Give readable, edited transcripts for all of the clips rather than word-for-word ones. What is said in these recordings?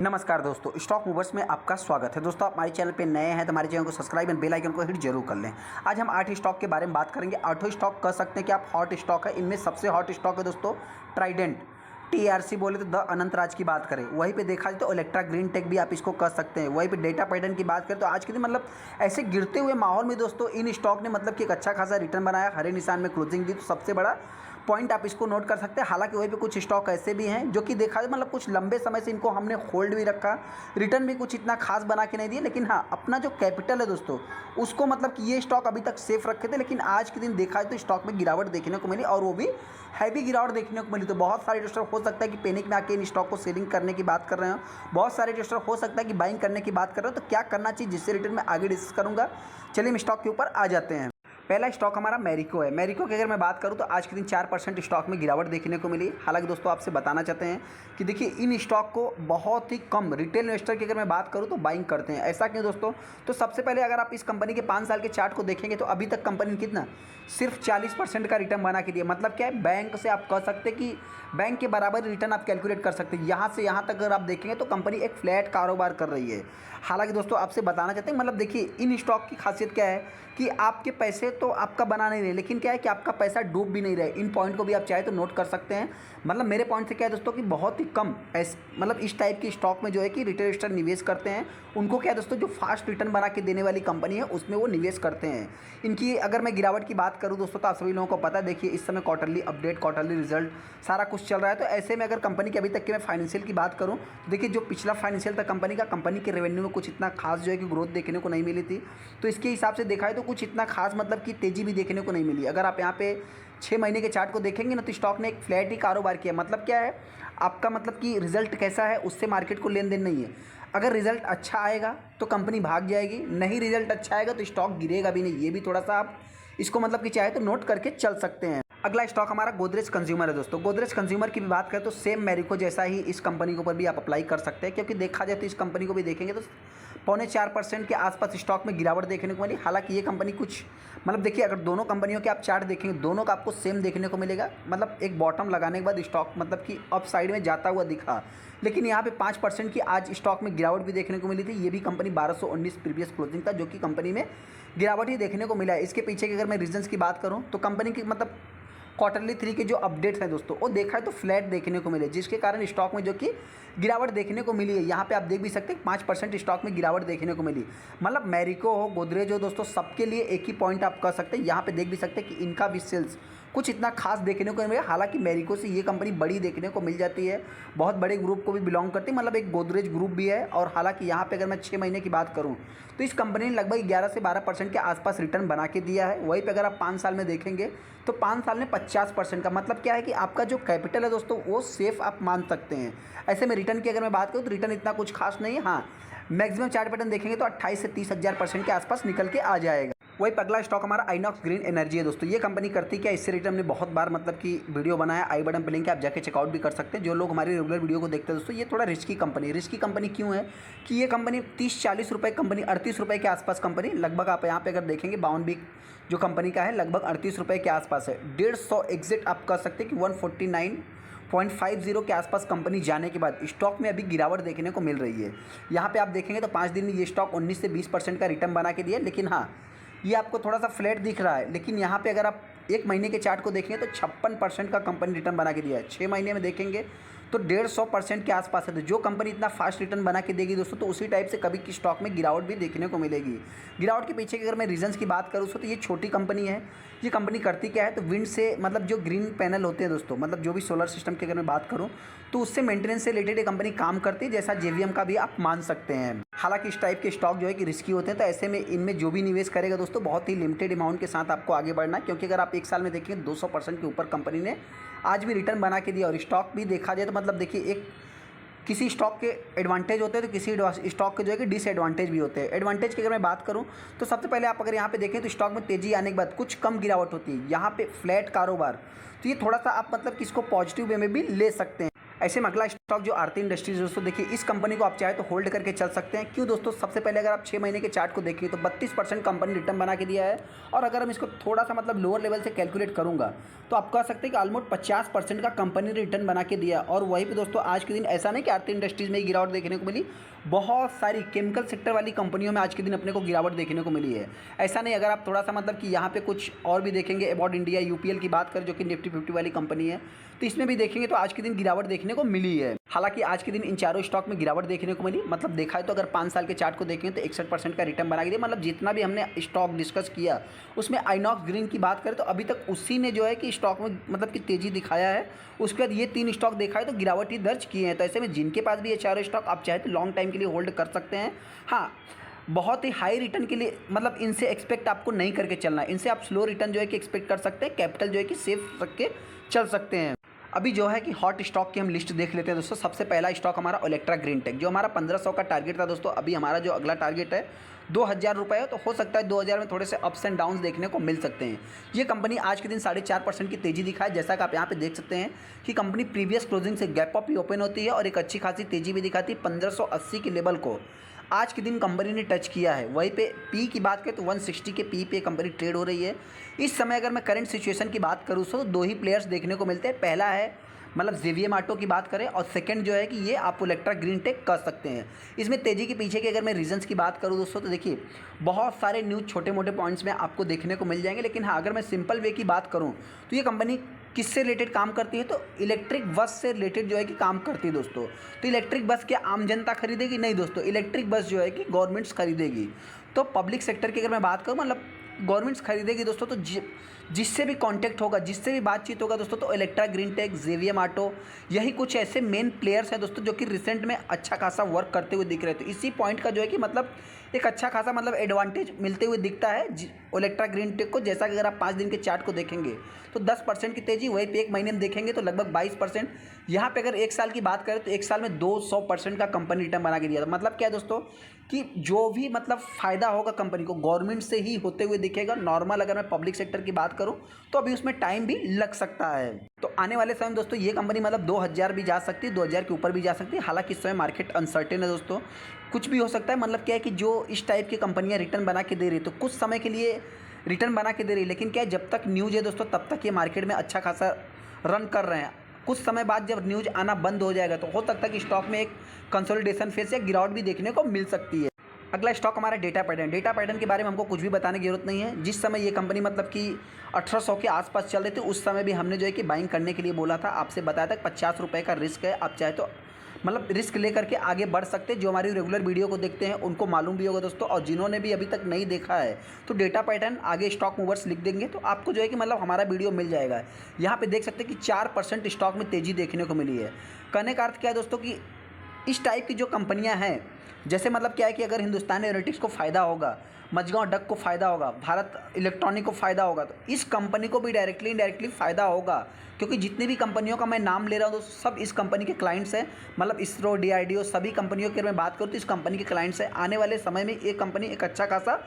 नमस्कार दोस्तों, stock movers में आपका स्वागत है। दोस्तों, आप हमारे चैनल पे नए हैं तो हमारे चैनल को सब्सक्राइब एंड बेल आइकन को हिट जरूर कर लें। आज हम 8 स्टॉक के बारे में बात करेंगे। 8 स्टॉक कह सकते हैं कि आप हॉट स्टॉक है। इनमें सबसे हॉट स्टॉक है दोस्तों ट्राइडेंट, टीआरसी बोले तो द अनंतराज की बात करें। वहीं पे देखा जाए तो इलेक्ट्रा ग्रीन टेक भी आप इसको कह सकते हैं। वहीं पे डेटा पैटर्न की बात करें तो आज के दिन मतलब ऐसे गिरते हुए माहौल में दोस्तों इन स्टॉक ने मतलब कि एक अच्छा खासा रिटर्न बनाया, हरे निशान में क्लोजिंग दी। तो सबसे बड़ा पॉइंट आप इसको नोट कर सकते हैं। हालांकि वहीं पे कुछ स्टॉक ऐसे भी हैं जो कि देखा जाए मतलब कुछ लंबे समय से इनको हमने होल्ड भी रखा, रिटर्न भी कुछ इतना खास बना के नहीं दिए। लेकिन हाँ, अपना जो कैपिटल है दोस्तों उसको मतलब कि ये स्टॉक अभी तक सेफ रखे थे। लेकिन आज के दिन देखा जाए तो स्टॉक में गिरावट देखने को मिली, और वो भी हैवी गिरावट देखने को मिली। तो बहुत सारे इन्वेस्टर हो सकता है कि पैनिक में आके इन स्टॉक को सेलिंग करने की बात कर रहे हो, बहुत सारे इन्वेस्टर हो सकता है कि बाइंग करने की बात कर रहे हो। तो क्या करना चाहिए जिससे रिटर्न में आगे डिस्कस करूंगा। चलिए हम स्टॉक के ऊपर आ जाते हैं। पहला स्टॉक हमारा मैरिको है। मैरिको की अगर मैं बात करूं तो आज के दिन 4% स्टॉक में गिरावट देखने को मिली। हालांकि दोस्तों आपसे बताना चाहते हैं कि देखिए इन स्टॉक को बहुत ही कम रिटेल इन्वेस्टर की अगर मैं बात करूं तो बाइंग करते हैं। ऐसा क्यों दोस्तों? तो सबसे पहले अगर आप इस कंपनी के 5 साल के चार्ट को देखेंगे तो अभी तक कंपनी कितना सिर्फ 40% का रिटर्न बना के दिया। मतलब क्या है, बैंक से आप कह सकते हैं कि बैंक के बराबर रिटर्न आप कैलकुलेट कर सकते हैं। यहाँ से यहाँ तक अगर आप देखेंगे तो कंपनी एक फ्लैट कारोबार कर रही है। हालांकि दोस्तों आपसे बताना चाहते हैं मतलब देखिए इन स्टॉक की खासियत क्या है कि आपके पैसे तो आपका बना नहीं रहे, लेकिन क्या है कि आपका पैसा डूब भी नहीं रहे। इन पॉइंट को भी आप चाहे तो नोट कर सकते हैं। मतलब मेरे पॉइंट से क्या है दोस्तों कि बहुत ही कम मतलब इस टाइप की स्टॉक में जो है कि रिटेल इन्वेस्टर निवेश करते हैं। उनको क्या है दोस्तों, जो फास्ट रिटर्न बना के देने वाली कंपनी है उसमें वो निवेश करते हैं। इनकी अगर मैं गिरावट की बात करूं दोस्तों तो आप सभी लोगों को पता है, देखिए इस समय क्वार्टरली अपडेट, क्वार्टरली रिजल्ट सारा कुछ चल रहा है। तो ऐसे में अगर कंपनी की अभी तक की मैं फाइनेंशियल की बात करूं तो देखिए जो पिछला फाइनेंशियल था कंपनी के रेवेन्यू में कुछ इतना खास जो है कि ग्रोथ देखने को नहीं मिली थी। तो इसके हिसाब से देखा है तो कुछ इतना खास मतलब कि तेज़ी भी देखने को नहीं मिली। अगर आप यहाँ पे 6 महीने के चार्ट को देखेंगे ना तो स्टॉक ने एक फ्लैट ही कारोबार किया। मतलब क्या है, आपका मतलब कि रिजल्ट कैसा है उससे मार्केट को लेन देन नहीं है। अगर रिजल्ट अच्छा आएगा तो कंपनी भाग जाएगी, नहीं रिजल्ट अच्छा आएगा तो स्टॉक गिरेगा भी नहीं। ये भी थोड़ा सा आप इसको मतलब कि चाहे तो नोट करके चल सकते हैं। अगला स्टॉक हमारा गोदरेज कंज्यूमर है दोस्तों। गोदरेज कंज्यूमर की भी बात करें तो सेम मैरिको जैसा ही इस कंपनी के ऊपर भी आप अप्लाई कर सकते हैं, क्योंकि देखा जाए तो इस कंपनी को भी देखेंगे तो 4.25% के आसपास स्टॉक में गिरावट देखने को मिली। हालांकि ये कंपनी कुछ मतलब देखिए अगर दोनों कंपनियों के आप चार्ट देखेंगे दोनों का आपको सेम देखने को मिलेगा। मतलब एक बॉटम लगाने के बाद स्टॉक मतलब कि अप साइड में जाता हुआ दिखा, लेकिन यहाँ पे 5% की आज स्टॉक में गिरावट भी देखने को मिली थी। ये भी कंपनी 1219 प्रीवियस क्लोजिंग था, जो कि कंपनी में गिरावट ही देखने को मिला है। इसके पीछे की अगर मैं रीजंस की बात करूँ तो कंपनी की मतलब क्वार्टरली 3 के जो अपडेट हैं दोस्तों वो देखा है तो फ्लैट देखने को मिले, जिसके कारण स्टॉक में जो कि गिरावट देखने को मिली है। यहाँ पे आप देख भी सकते हैं 5% स्टॉक में गिरावट देखने को मिली। मतलब मैरिको हो, गोदरेज हो दोस्तों, सबके लिए एक ही पॉइंट आप कह सकते हैं। यहाँ पे देख भी सकते हैं कि इनका भी सेल्स कुछ इतना खास देखने को नहीं मिला। हालांकि मैरिको से ये कंपनी बड़ी देखने को मिल जाती है, बहुत बड़े ग्रुप को भी बिलोंग करती है, मतलब एक गोदरेज ग्रुप भी है। और हालांकि यहाँ पे अगर मैं 6 महीने की बात करूँ तो इस कंपनी ने लगभग 11 से 12% के आसपास रिटर्न बना के दिया है। वहीं पे अगर आप 5 साल में देखेंगे तो 5 साल में 50% का मतलब क्या है कि आपका जो कैपिटल है दोस्तों वो सेफ आप मान सकते हैं। ऐसे में रिटर्न की अगर मैं बात करूँ तो रिटर्न इतना कुछ खास नहीं है। हाँ, मैक्सिमम चार्ट पैटर्न देखेंगे तो 28 से 30,000% के आसपास निकल के आ जाएगा। वही अगला स्टॉक हमारा आइनॉक्स ग्रीन एनर्जी है दोस्तों। ये कंपनी करती क्या, इससे रिलेटेड हमने बहुत बार मतलब कि वीडियो बनाया, आई बटन पे लिंक है, आप जाके चेकआउट भी कर सकते हैं। जो लोग हमारी रेगुलर वीडियो को देखते हैं दोस्तों, ये थोड़ा रिस्की कंपनी है। रिस्की कंपनी क्यों है कि ये कंपनी 30-40 रुपये कंपनी, 38 रुपये के आसपास कंपनी लगभग आप यहाँ पे अगर देखेंगे 52 वीक जो कंपनी का है लगभग 38 रुपये के आसपास है। 150 एग्जिट आप कर सकते हैं कि 149.50 के आसपास कंपनी जाने के बाद स्टॉक में अभी गिरावट देखने को मिल रही है। यहाँ पे आप देखेंगे तो 5 दिन में ये स्टॉक 19 से 20% का रिटर्न बना के दिया। लेकिन हाँ, ये आपको थोड़ा सा फ्लैट दिख रहा है, लेकिन यहाँ पे अगर आप 1 महीने के चार्ट को देखेंगे तो 56% का कंपनी रिटर्न बना के दिया है। 6 महीने में देखेंगे तो 150% के आसपास है। तो जो कंपनी इतना फास्ट रिटर्न बना के देगी दोस्तों तो उसी टाइप से कभी की स्टॉक में गिरावट भी देखने को मिलेगी। गिरावट के पीछे की अगर मैं रीजंस की बात करूँ तो ये छोटी कंपनी है। ये कंपनी करती क्या है तो विंड से मतलब जो ग्रीन पैनल होते हैं दोस्तों, मतलब जो भी सोलर सिस्टम की अगर मैं बात करूँ तो उससे मेंटेनेंस से रिलेटेड ये कंपनी काम करती है, जैसा जेवीएम का भी आप मान सकते हैं। हालांकि इस टाइप के स्टॉक जो है कि रिस्की होते हैं, तो ऐसे में इनमें जो भी निवेश करेगा दोस्तों बहुत ही लिमिटेड अमाउंट के साथ आपको आगे बढ़ना है। क्योंकि अगर आप 1 साल में देखेंगे 200% के ऊपर कंपनी ने आज भी रिटर्न बना के दिया। और स्टॉक भी देखा जाए तो मतलब देखिए एक किसी स्टॉक के एडवांटेज होते हैं तो किसी स्टॉक के जो है कि डिसएडवांटेज भी होते हैं। एडवांटेज की अगर मैं बात करूं तो सबसे पहले आप अगर यहाँ पे देखें तो स्टॉक में तेज़ी आने के बाद कुछ कम गिरावट होती है, यहाँ पे फ्लैट कारोबार। तो ये थोड़ा सा आप मतलब कि इसको पॉजिटिव वे में भी ले सकते हैं। ऐसे में अगला स्टॉक जो आरती इंडस्ट्रीज दोस्तों, देखिए इस कंपनी को आप चाहे तो होल्ड करके चल सकते हैं। क्यों दोस्तों? सबसे पहले अगर आप 6 महीने के चार्ट को देखिए तो 32% कंपनी रिटर्न बना के दिया है। और अगर हम इसको थोड़ा सा मतलब लोअर लेवल से कैलकुलेट करूंगा तो आप कह सकते हैं कि ऑलमोस्ट 50% का कंपनी ने रिटर्न बना के दिया। और वहीं पे दोस्तों आज के दिन ऐसा नहीं कि आरती इंडस्ट्रीज में ही गिरावट देखने को मिली, बहुत सारी केमिकल सेक्टर वाली कंपनियों में आज के दिन अपने को गिरावट देखने को मिली है। ऐसा नहीं, अगर आप थोड़ा सा मतलब कि यहाँ पे कुछ और भी देखेंगे, अबाउट इंडिया यूपीएल की बात करें जो कि निफ्टी 50 वाली कंपनी है, तो इसमें भी देखेंगे तो आज के दिन गिरावट देखने को मिली है। हालांकि आज के दिन इन चारों स्टॉक में गिरावट देखने को मिली, मतलब देखा है तो अगर 5 साल के चार्ट को देखें तो 61% का रिटर्न बना के दिया। मतलब जितना भी हमने स्टॉक डिस्कस किया उसमें आइनॉक्स ग्रीन की बात करें तो अभी तक उसी ने जो है कि स्टॉक में मतलब कि तेजी दिखाया है। उसके बाद ये 3 स्टॉक देखा है तो गिरावट ही दर्ज किए हैं। तो ऐसे में जिनके पास भी ये चारों स्टॉक आप चाहे तो लॉन्ग टाइम के लिए होल्ड कर सकते हैं। हाँ, बहुत ही हाई रिटर्न के लिए मतलब इनसे एक्सपेक्ट आपको नहीं करके चलना है। इनसे आप स्लो रिटर्न जो है कि एक्सपेक्ट कर सकते हैं, कैपिटल जो है कि सेफ रख के चल सकते हैं। अभी जो है कि हॉट स्टॉक की हम लिस्ट देख लेते हैं दोस्तों। सबसे पहला स्टॉक हमारा ओलेक्ट्रा ग्रीन टेक, जो हमारा 1500 का टारगेट था दोस्तों। अभी हमारा जो अगला टारगेट है 2000 रुपये है, तो हो सकता है 2000 में थोड़े से अप्स एंड डाउन्स देखने को मिल सकते हैं। ये कंपनी आज के दिन 4.5% की तेजी दिखाए। जैसा कि आप यहाँ पे देख सकते हैं कि कंपनी प्रीवियस क्लोजिंग से गैप अप ही ओपन होती है और एक अच्छी खासी तेजी भी दिखाती है। 1580 के लेवल को आज के दिन कंपनी ने टच किया है। वहीं पे पी की बात करें तो 160 के पी पे कंपनी ट्रेड हो रही है इस समय। अगर मैं करंट सिचुएशन की बात करूँ तो 2 ही प्लेयर्स देखने को मिलते हैं। पहला है मतलब जेवीएम ऑटो की बात करें और सेकंड जो है कि ये आप ओलेक्ट्रा ग्रीन टेक कर सकते हैं। इसमें तेज़ी के पीछे के अगर मैं रीजंस की बात करूं दोस्तों तो देखिए बहुत सारे न्यूज़ छोटे मोटे पॉइंट्स में आपको देखने को मिल जाएंगे। लेकिन हाँ, अगर मैं सिंपल वे की बात करूं तो ये कंपनी किससे रिलेटेड काम करती है तो इलेक्ट्रिक बस से रिलेटेड जो है कि काम करती है दोस्तों। तो इलेक्ट्रिक बस क्या आम जनता खरीदेगी? नहीं दोस्तों, इलेक्ट्रिक बस जो है कि गवर्नमेंट्स खरीदेगी। तो पब्लिक सेक्टर की अगर मैं बात करूँ मतलब गवर्नमेंट्स खरीदेगी दोस्तों। तो जिससे भी कांटेक्ट होगा, जिससे भी बातचीत होगा दोस्तों, तो Electra green tech, JVM auto, यही कुछ ऐसे मेन प्लेयर्स हैं दोस्तों जो कि रिसेंट में अच्छा खासा वर्क करते हुए दिख रहे थे। इसी पॉइंट का जो है कि मतलब एक अच्छा खासा मतलब एडवांटेज मिलते हुए दिखता है इलेक्ट्रा ग्रीन टेक को। जैसा कि अगर आप 5 दिन के चार्ट को देखेंगे तो 10% की तेजी, वहीं पे 1 महीने में देखेंगे तो लगभग 22%। यहाँ पे अगर 1 साल की बात करें तो 1 साल में 200% का कंपनी रिटर्न बना के दिया था। मतलब क्या है दोस्तों कि जो भी मतलब फ़ायदा होगा कंपनी को गवर्नमेंट से ही होते हुए दिखेगा। नॉर्मल अगर मैं पब्लिक सेक्टर की बात करूं तो अभी उसमें टाइम भी लग सकता है। तो आने वाले समय में दोस्तों ये कंपनी मतलब 2000 भी जा सकती है, 2000 के ऊपर भी जा सकती है। हालांकि इस समय मार्केट अनसर्टेन है दोस्तों, कुछ भी हो सकता है। मतलब क्या है कि जो इस टाइप की कंपनियां रिटर्न बना के दे रही है तो कुछ समय के लिए रिटर्न बना के दे रही है। लेकिन क्या है, जब तक न्यूज़ है दोस्तों तब तक ये मार्केट में अच्छा खासा रन कर रहे हैं। कुछ समय बाद जब न्यूज़ आना बंद हो जाएगा तो हो सकता है कि स्टॉक में एक कंसोलिडेशन फेज या गिरावट भी देखने को मिल सकती है। अगला स्टॉक हमारा डेटा पैटर्न। डेटा पैटर्न के बारे में हमको कुछ भी बताने की जरूरत नहीं है। जिस समय ये कंपनी मतलब कि 1800 के आसपास चल रही थी उस समय भी हमने जो है कि बाइंग करने के लिए बोला था, आपसे बताया था 50 रुपये का रिस्क है। आप चाहे तो मतलब रिस्क लेकर के आगे बढ़ सकते हैं। जो हमारी रेगुलर वीडियो को देखते हैं उनको मालूम भी होगा दोस्तों, और जिन्होंने भी अभी तक नहीं देखा है तो डेटा पैटर्न आगे स्टॉक मूवर्स लिख देंगे तो आपको जो है कि मतलब हमारा वीडियो मिल जाएगा। यहाँ पे देख सकते हैं कि 4% स्टॉक में तेज़ी देखने को मिली है। कहने का अर्थ क्या है दोस्तों कि इस टाइप की जो कंपनियां हैं, जैसे मतलब क्या है कि अगर हिंदुस्तान एरोनॉटिक्स को फ़ायदा होगा, मझगांव डक को फ़ायदा होगा, भारत इलेक्ट्रॉनिक को फ़ायदा होगा, तो इस कंपनी को भी डायरेक्टली इनडायरेक्टली फ़ायदा होगा। क्योंकि जितनी भी कंपनियों का मैं नाम ले रहा हूँ तो सब इस कंपनी के क्लाइंट्स हैं। मतलब इसरो, डीआरडीओ, सभी कंपनियों की अगर मैं बात करूँ तो इस कंपनी के क्लाइंट्स हैं। आने वाले समय में ये कंपनी एक अच्छा खासा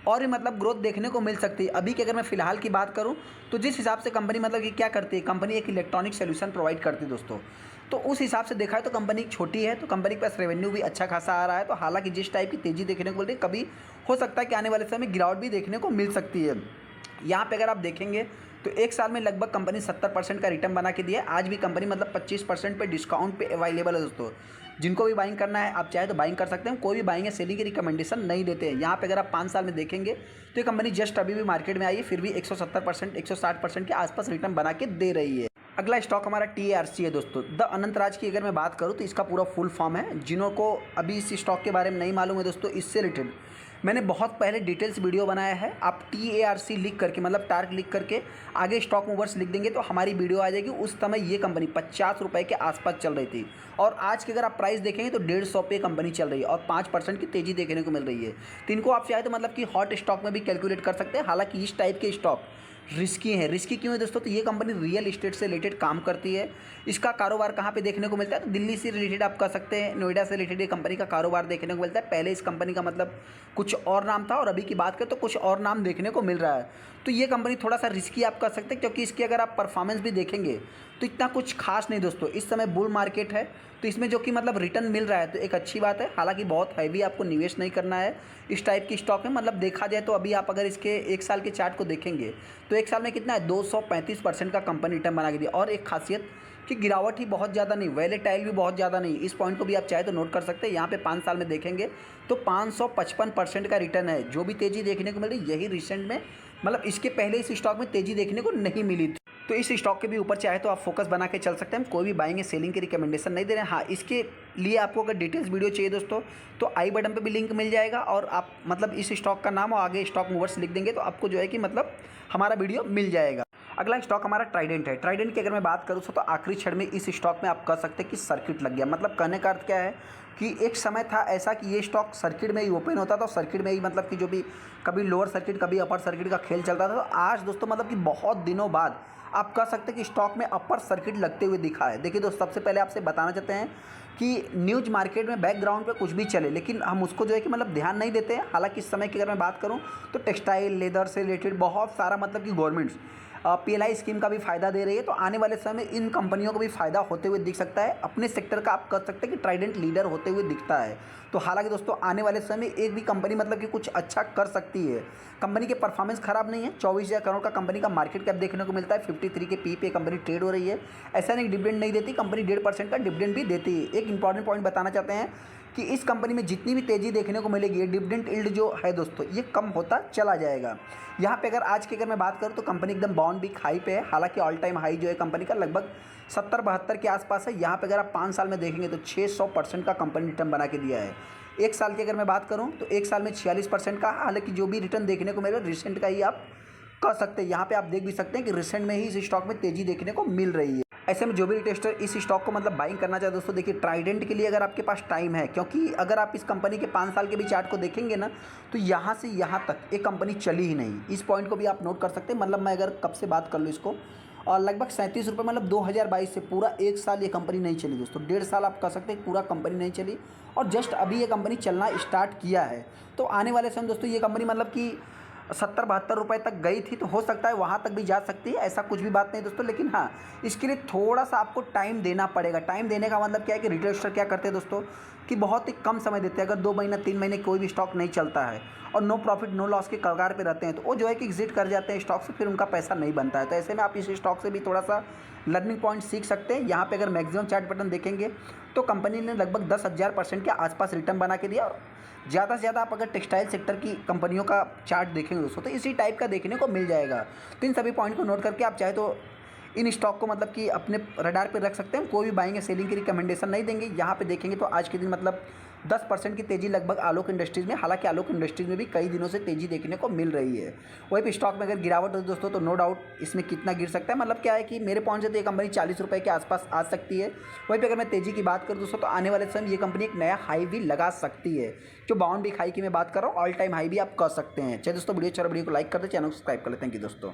और भी मतलब ग्रोथ देखने को मिल सकती है। अभी की अगर मैं फ़िलहाल की बात करूं तो जिस हिसाब से कंपनी मतलब कि क्या करती है, कंपनी एक इलेक्ट्रॉनिक सोल्यूशन प्रोवाइड करती है दोस्तों। तो उस हिसाब से देखा है तो कंपनी छोटी है, तो कंपनी के पास रेवेन्यू भी अच्छा खासा आ रहा है। तो हालांकि जिस टाइप की तेज़ी देखने को मिल रही है, कभी हो सकता है कि आने वाले समय में गिरावट भी देखने को मिल सकती है। यहाँ पे अगर आप देखेंगे तो 1 साल में लगभग कंपनी 70% का रिटर्न बना के दिया है। आज भी कंपनी मतलब 25% पे डिस्काउंट पे अवेलेबल है दोस्तों। जिनको भी बाइंग करना है आप चाहे तो बाइंग कर सकते हैं। कोई भी बाइंग या सेलिंग की रिकमेंडेशन नहीं देते हैं। यहाँ पे अगर आप 5 साल में देखेंगे तो ये कंपनी जस्ट अभी भी मार्केट में आई है, फिर भी 170%, 160% के आसपास रिटर्न बना के दे रही है। अगला स्टॉक हमारा TARC है दोस्तों। द अनंतराज की अगर मैं बात करूँ तो इसका पूरा फुल फॉर्म है। जिन्हों को अभी इस स्टॉक के बारे में नहीं मालूम है दोस्तों, इससे रिलेटेड मैंने बहुत पहले डिटेल्स वीडियो बनाया है। आप TARC लिख करके मतलब टार्क लिख करके आगे स्टॉक मूवर्स लिख देंगे तो हमारी वीडियो आ जाएगी। उस समय ये कंपनी 50 रुपये के आसपास चल रही थी और आज की अगर आप प्राइस देखेंगे तो 150 पे कंपनी चल रही है और 5% की तेज़ी देखने को मिल रही है। तो इनको आप चाहे तो मतलब कि हॉट स्टॉक में भी कैलकुलेट कर सकते हैं। हालांकि इस टाइप के स्टॉक रिस्की है। रिस्की क्यों है दोस्तों? तो ये कंपनी रियल इस्टेट से रिलेटेड काम करती है। इसका कारोबार कहाँ पे देखने को मिलता है? तो दिल्ली से रिलेटेड आप कह सकते हैं, नोएडा से रिलेटेड ये कंपनी का कारोबार देखने को मिलता है। पहले इस कंपनी का मतलब कुछ और नाम था और अभी की बात करें तो कुछ और नाम देखने को मिल रहा है। तो ये कंपनी थोड़ा सा रिस्की आप कह सकते हैं, क्योंकि इसकी अगर आप परफॉर्मेंस भी देखेंगे तो इतना कुछ खास नहीं दोस्तों। इस समय बुल मार्केट है, तो इसमें जो कि मतलब रिटर्न मिल रहा है तो एक अच्छी बात है। हालांकि बहुत हैवी आपको निवेश नहीं करना है इस टाइप की स्टॉक में। मतलब देखा जाए तो अभी आप अगर इसके एक साल के चार्ट को देखेंगे तो एक साल में कितना है, 235% का कंपनी रिटर्न बना के दिया। और एक खासियत कि गिरावट ही बहुत ज़्यादा नहीं, वैलेटाइल भी बहुत ज़्यादा नहीं। इस पॉइंट को भी आप चाहे तो नोट कर सकते हैं। यहाँ पे 5 साल में देखेंगे तो 555% का रिटर्न है। जो भी तेज़ी देखने को मिल रही यही रिसेंट में, मतलब इसके पहले इस स्टॉक में तेज़ी देखने को नहीं मिली थी। तो इस स्टॉक के भी ऊपर चाहे तो आप फोकस बना के चल सकते हैं। हम कोई भी बाइंग या सेलिंग की रिकमेंडेशन नहीं दे रहे हैं। हाँ, इसके लिए आपको अगर डिटेल्स वीडियो चाहिए दोस्तों तो आई बटन पे भी लिंक मिल जाएगा, और आप मतलब इस स्टॉक का नाम और आगे स्टॉक मूवर्स लिख देंगे तो आपको जो है कि मतलब हमारा वीडियो मिल जाएगा। अगला स्टॉक हमारा ट्राइडेंट है। ट्राइडेंट की अगर मैं बात करूँ तो आखिरी क्षण में इस स्टॉक में आप कह सकते हैं कि सर्किट लग गया। मतलब कहने का अर्थ क्या है कि एक समय था ऐसा कि ये स्टॉक सर्किट में ही ओपन होता था, और सर्किट में ही मतलब कि जो भी कभी लोअर सर्किट कभी अपर सर्किट का खेल चलता था। तो आज दोस्तों मतलब कि बहुत दिनों बाद आप कह सकते हैं कि स्टॉक में अपर सर्किट लगते हुए दिखा है। देखिए दोस्तों, सबसे पहले आपसे बताना चाहते हैं कि न्यूज़ मार्केट में बैकग्राउंड पे कुछ भी चले, लेकिन हम उसको जो है कि मतलब ध्यान नहीं देते हैं। हालांकि इस समय की अगर मैं बात करूं तो टेक्सटाइल लेदर से रिलेटेड बहुत सारा मतलब कि गवर्नमेंट्स पीएलआई स्कीम का भी फ़ायदा दे रही है। तो आने वाले समय में इन कंपनियों को भी फ़ायदा होते हुए दिख सकता है। अपने सेक्टर का आप कह सकते हैं कि ट्राइडेंट लीडर होते हुए दिखता है। तो हालांकि दोस्तों आने वाले समय में एक भी कंपनी मतलब कि कुछ अच्छा कर सकती है। कंपनी के परफॉर्मेंस खराब नहीं है। 24,000 करोड़ का कंपनी का मार्केट कैप देखने को मिलता है। 53 के पी पे कंपनी ट्रेड हो रही है। ऐसा नहीं डिविडेंड नहीं देती, कंपनी 1.5% का डिविडेंड भी देती है। एक इंपॉर्टेंट पॉइंट बताना चाहते हैं कि इस कंपनी में जितनी भी तेज़ी देखने को मिलेगी, डिविडेंड यील्ड जो है दोस्तों ये कम होता चला जाएगा। यहाँ पे अगर आज की अगर मैं बात करूँ तो कंपनी एकदम बाउंड बिग हाई पे है। हालांकि ऑल टाइम हाई जो है कंपनी का लगभग 70-72 के आसपास है। यहाँ पे अगर आप 5 साल में देखेंगे तो 600% का कंपनी रिटर्न बना के दिया है। एक साल की अगर मैं बात करूँ तो एक साल में 46% का। हालांकि जो भी रिटर्न देखने को मिलेगा रिसेंट का ही आप कह सकते हैं। यहाँ पे आप देख भी सकते हैं कि रिसेंट में ही इस स्टॉक में तेज़ी देखने को मिल रही है। ऐसे में जो भी रिटेस्टर इस स्टॉक को मतलब बाइंग करना चाहे दोस्तों, देखिए ट्राइडेंट के लिए अगर आपके पास टाइम है, क्योंकि अगर आप इस कंपनी के 5 साल के भी चार्ट को देखेंगे ना तो यहाँ से यहाँ तक एक कंपनी चली ही नहीं। इस पॉइंट को भी आप नोट कर सकते हैं। मतलब मैं अगर कब से बात कर लूँ इसको, और लगभग 37 रुपये, मतलब 2022 से पूरा एक साल ये कंपनी नहीं चली दोस्तों। 1.5 साल आप कह सकते हैं पूरा कंपनी नहीं चली, और जस्ट अभी ये कंपनी चलना स्टार्ट किया है। तो आने वाले समय दोस्तों ये कंपनी मतलब कि 70-72 रुपये तक गई थी, तो हो सकता है वहाँ तक भी जा सकती है। ऐसा कुछ भी बात नहीं दोस्तों, लेकिन हाँ इसके लिए थोड़ा सा आपको टाइम देना पड़ेगा। टाइम देने का मतलब क्या है कि रिटेल इन्वेस्टर क्या करते हैं दोस्तों कि बहुत ही कम समय देते हैं। अगर 2 महीना 3 महीने कोई भी स्टॉक नहीं चलता है और नो प्रॉफिट नो लॉस के कगार पे रहते हैं, तो वो जो है कि एग्जिट कर जाते हैं स्टॉक से, फिर उनका पैसा नहीं बनता है। तो ऐसे में आप इस स्टॉक से भी थोड़ा सा लर्निंग पॉइंट सीख सकते हैं। यहाँ पे अगर मैक्सिमम चार्ट पैटर्न देखेंगे तो कंपनी ने लगभग 10,000% के आसपास रिटर्न बना के दिया। और ज़्यादा से ज़्यादा आप अगर टेक्सटाइल सेक्टर की कंपनियों का चार्ट देखेंगे दोस्तों तो इसी टाइप का देखने को मिल जाएगा। तो इन सभी पॉइंट को नोट करके आप चाहे तो इन स्टॉक को मतलब कि अपने रडार पे रख सकते हैं। कोई भी बाइंग या सेलिंग की रिकमेंडेशन नहीं देंगे। यहाँ पे देखेंगे तो आज के दिन मतलब 10% की तेज़ी लगभग आलोक इंडस्ट्रीज़ में। हालांकि आलोक इंडस्ट्रीज़ में भी कई दिनों से तेज़ी देखने को मिल रही है। वहीं पे स्टॉक में अगर गिरावट हो दोस्तों तो नो डाउट इसमें कितना गिर सकता है, मतलब क्या है कि मेरे पॉइंट से तो ये कंपनी 40 रुपये के आसपास आ सकती है। वहीं पे अगर मैं तेज़ी की बात करूँ दोस्तों तो आने वाले समय ये कंपनी एक नया हाई भी लगा सकती है। जो बाउंड बिग हाई की मैं बात कर रहा हूँ, ऑल टाइम हाई भी आप कर सकते हैं। चलिए दोस्तों वीडियो को लाइक कर दे, चैनल को सब्सक्राइब कर लेते हैं। थैंक यू दोस्तों।